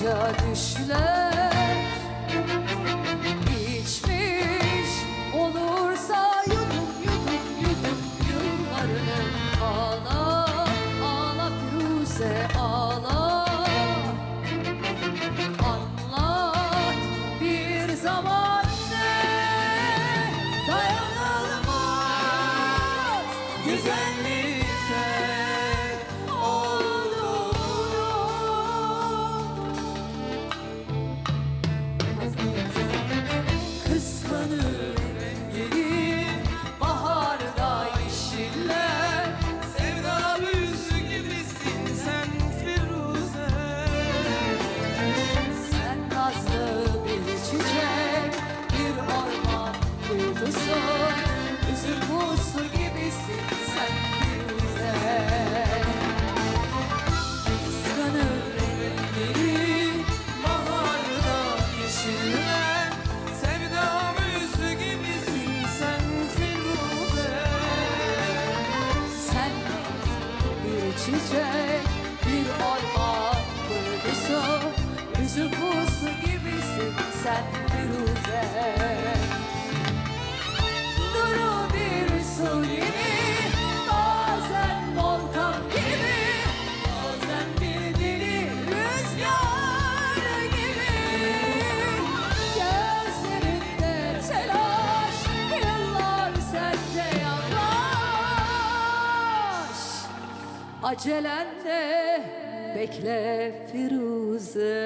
bakınca düşler içmiş olursa yudum yudum yudum yıllarını. Ağla ağla Firuze ağla, anlat bir zaman ne dayanılmaz güzellikte olduğunu. Kıskanır rengini baharda yeşiller, Sevda büyüsü gibisin sen Firuze. sen nazlı bir çiçek, bir orman uydusu, üzüm muslu gibisin sen Firuze. Kıskanır rengini Baharda yeşiller, sevda büyüsü gibisin sen Firuze. sen bir çiçek, bir orman uydusu, üzüm muslu gibisin sen Firuze. Duru bir su gibi, bazen volkan gibi, bazen bir deli rüzgar gibi. Gözlerinde telaş, yıllar sende yaklaş. Acelenle bekle Firuze.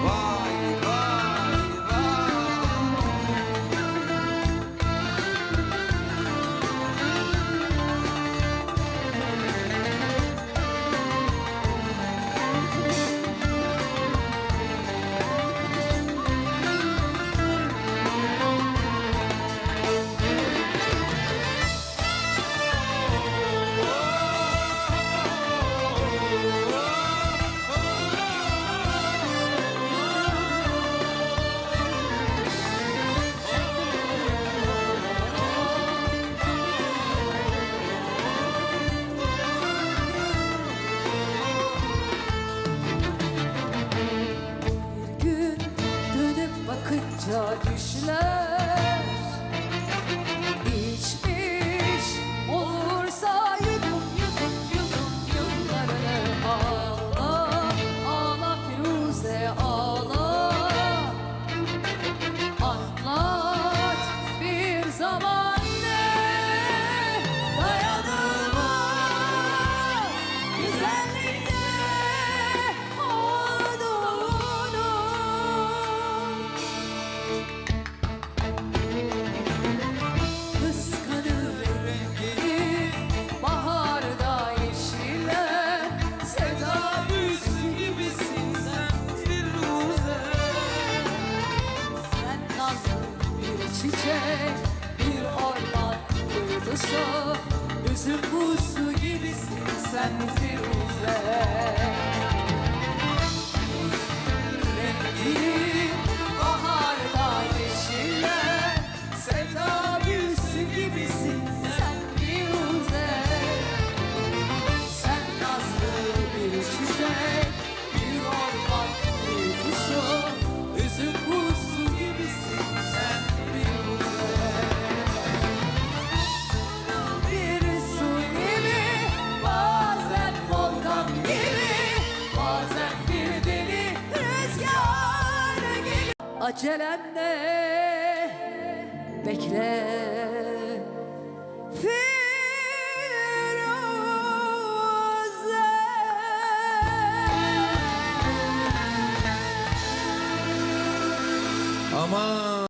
Vay vay vay. Bir gün dönüp bakınca düşler içmiş olursa yudum yudum yudum yıllarını. Ağla ağla Firuze ağla, anlat bir zaman ne dayanılmaz güzellikte olduğunu. Kıskanır rengini baharda yeşiller, sevda Büyüsü gibisin sen Firuze. sen nazlı bir çiçek, bir orman uydusu, üzüm muslu gibisin sen Firuze. Rengini baharda yeşiller, sevda büyüsü gibisin sen Firuze. Sen nazlı bir çiçek, bir orman uydusu, üzüm muslu gibisin sen Firuze. Bir su gibi, bazen volkan gibi, bazen bir deli rüzgar gibi. Acelenle bekle Firuze. Aman.